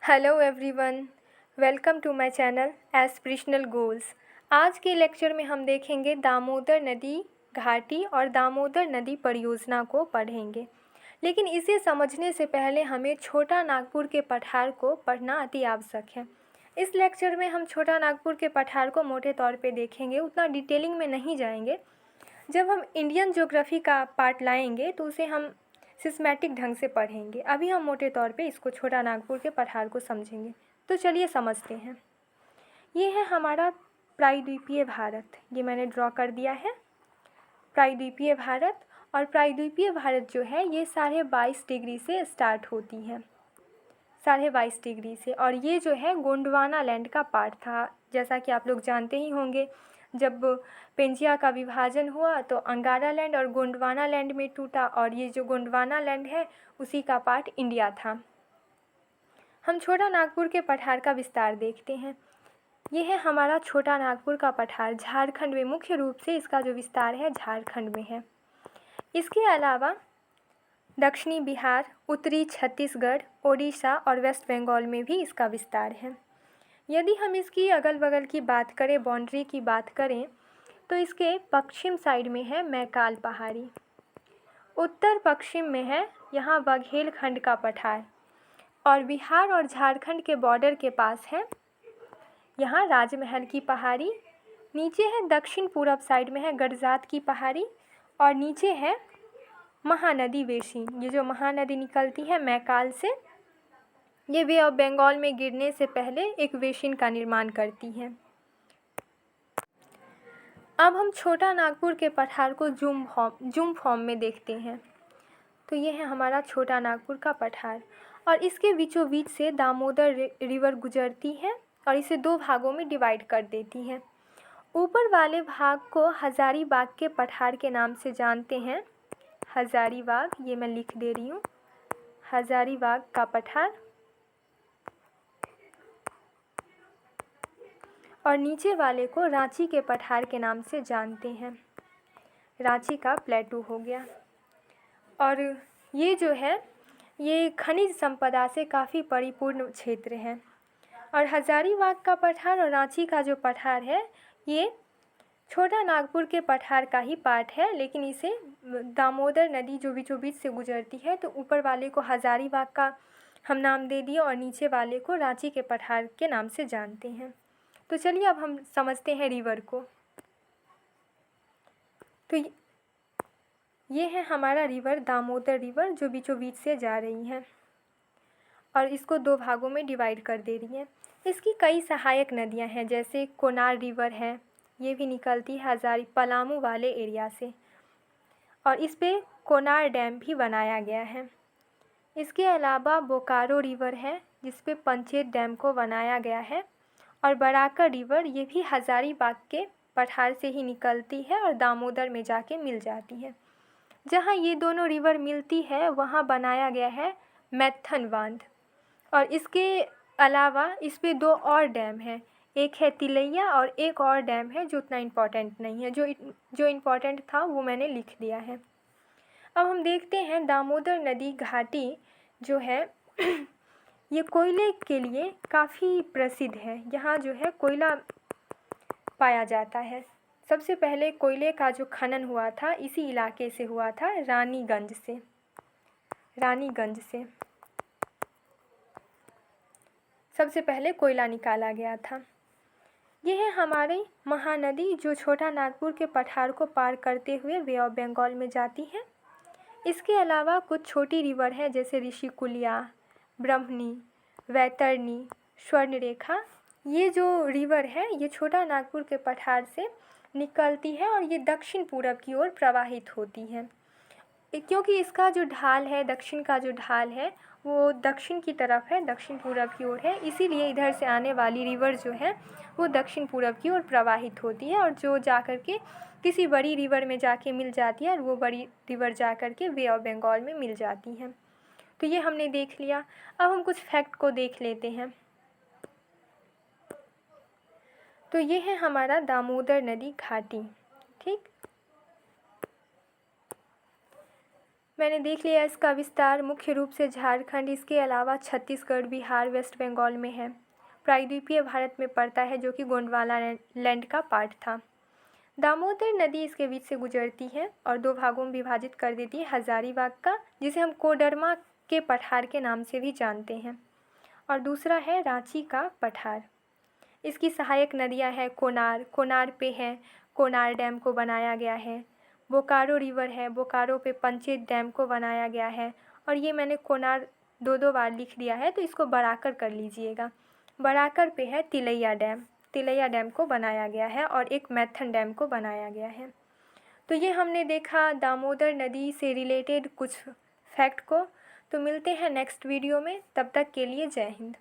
Hello everyone, welcome to my channel aspirational goals. आज के lecture में हम देखेंगे दामोदर नदी घाटी और दामोदर नदी परियोजना को पढ़ेंगे। लेकिन इसे समझने से पहले हमें छोटा नागपुर के पठार को पढ़ना अति आवश्यक है। इस लेक्चर में हम छोटा नागपुर के पठार को मोटे तौर पे देखेंगे, उतना डिटेलिंग में नहीं जाएंगे। जब हम इंडियन ज्योग्राफी का पार्ट लाएंगे तो उसे हम सिस्टमैटिक ढंग से पढ़ेंगे। अभी हम मोटे तौर पे इसको छोटा नागपुर के पठार को समझेंगे। तो चलिए समझते हैं। ये है हमारा प्रायद्वीपीय भारत, ये मैंने ड्रॉ कर दिया है प्रायद्वीपीय भारत। और प्रायद्वीपीय भारत जो है ये 22.5 डिग्री से स्टार्ट होती है, 22.5 डिग्री से। और ये जो है गोंडवाना लैंड का पार्ट था। जैसा कि आप लोग जानते ही होंगे, जब पेंजिया का विभाजन हुआ तो अंगारा लैंड और गोंडवाना लैंड में टूटा, और ये जो गोंडवाना लैंड है उसी का पार्ट इंडिया था। हम छोटा नागपुर के पठार का विस्तार देखते हैं। ये है हमारा छोटा नागपुर का पठार, झारखंड में। मुख्य रूप से इसका जो विस्तार है झारखंड में है। इसके अलावा दक्षिणी बिहार, उत्तरी छत्तीसगढ़, ओडिशा और वेस्ट बंगाल में भी इसका विस्तार है। यदि हम इसकी अगल बगल की बात करें, बाउंड्री की बात करें, तो इसके पश्चिम साइड में है मैकाल पहाड़ी, उत्तर पश्चिम में है यहाँ बघेलखंड का पठार, और बिहार और झारखंड के बॉर्डर के पास है यहाँ राजमहल की पहाड़ी। नीचे है दक्षिण पूरब साइड में है गडजात की पहाड़ी, और नीचे है महानदी वेशी। ये जो महानदी निकलती है मैकाल से, ये बे ऑफ बंगाल में गिरने से पहले एक वेशिन का निर्माण करती है। अब हम छोटा नागपुर के पठार को जूम फॉर्म में देखते हैं। तो ये है हमारा छोटा नागपुर का पठार, और इसके बीचों बीच से दामोदर रिवर गुजरती है और इसे 2 भागों में डिवाइड कर देती है। ऊपर वाले भाग को हजारीबाग के पठार के नाम से जानते हैं। हजारीबाग, ये मैं लिख दे रही हूँ, हजारीबाग का पठार। और नीचे वाले को रांची के पठार के नाम से जानते हैं। रांची का प्लेटू हो गया। और ये जो है ये खनिज संपदा से काफ़ी परिपूर्ण क्षेत्र है। और हजारीबाग का पठार और रांची का जो पठार है ये छोटा नागपुर के पठार का ही पार्ट है, लेकिन इसे दामोदर नदी जो बीचों बीच से गुजरती है, तो ऊपर वाले को हजारीबाग का हम नाम दे दिए और नीचे वाले को रांची के पठार के नाम से जानते हैं। तो चलिए अब हम समझते हैं रिवर को। तो ये है हमारा रिवर दामोदर रिवर, जो बीचों बीच से जा रही है और इसको 2 भागों में डिवाइड कर दे रही है। इसकी कई सहायक नदियां हैं, जैसे कोनार रिवर है, ये भी निकलती है पलामू वाले एरिया से, और इस पे कोनार डैम भी बनाया गया है। इसके अलावा बोकारो रिवर है, जिस पे पंचेत डैम को बनाया गया है। और बराकर रिवर, ये भी हजारीबाग के पठार से ही निकलती है और दामोदर में जाके मिल जाती है। जहाँ ये दोनों रिवर मिलती है वहाँ बनाया गया है मैथन बांध। और इसके अलावा इस पे 2 और डैम हैं, एक है तिलैया और एक और डैम है जो उतना इम्पोर्टेंट नहीं है। जो इम्पोर्टेंट था वो मैंने लिख दिया है। अब हम देखते हैं दामोदर नदी घाटी जो है ये कोयले के लिए काफ़ी प्रसिद्ध है। यहाँ जो है कोयला पाया जाता है। सबसे पहले कोयले का जो खनन हुआ था इसी इलाके से हुआ था, रानीगंज से सबसे पहले कोयला निकाला गया था। यह है हमारी महानदी जो छोटा नागपुर के पठार को पार करते हुए बे ऑफ बंगाल में जाती है। इसके अलावा कुछ छोटी रिवर है, जैसे ऋषिकुलिया, ब्रह्मणी, वैतरणी, स्वर्णरेखा। ये जो रिवर है ये छोटा नागपुर के पठार से निकलती है और ये दक्षिण पूरब की ओर प्रवाहित होती है। क्योंकि इसका जो ढाल है, दक्षिण का जो ढाल है वो दक्षिण की तरफ है, दक्षिण पूरब की ओर है, इसीलिए इधर से आने वाली रिवर जो है वो दक्षिण पूरब की ओर प्रवाहित होती है और जो जाकर के किसी बड़ी रिवर में जाके मिल जाती है और वो बड़ी रिवर जाकर के बे ऑफ बंगाल में मिल जाती है। तो ये हमने देख लिया। अब हम कुछ फैक्ट को देख लेते हैं। तो ये है हमारा दामोदर नदी घाटी। ठीक, मैंने देख लिया इसका विस्तार मुख्य रूप से झारखंड, इसके अलावा छत्तीसगढ़, बिहार, वेस्ट बंगाल में है। प्रायद्वीपीय भारत में पड़ता है, जो कि गोंडवाना लैंड का पार्ट था। दामोदर नदी इसके बीच से गुजरती है और दो भागों में विभाजित कर देती है हजारीबाग का, जिसे हम कोडरमा के पठार के नाम से भी जानते हैं, और दूसरा है रांची का पठार। इसकी सहायक नदियां हैं कोनार पे है, कोनार डैम को बनाया गया है। बोकारो रिवर है, बोकारो पे पंचेत डैम को बनाया गया है। और ये मैंने कोनार दो बार लिख दिया है, तो इसको बढ़ाकर कर लीजिएगा। बढ़ाकर पे है तिलैया डैम को बनाया गया है, और एक मैथन डैम को बनाया गया है। तो ये हमने देखा दामोदर नदी से रिलेटेड कुछ फैक्ट को। तो मिलते हैं नेक्स्ट वीडियो में, तब तक के लिए जय हिंद।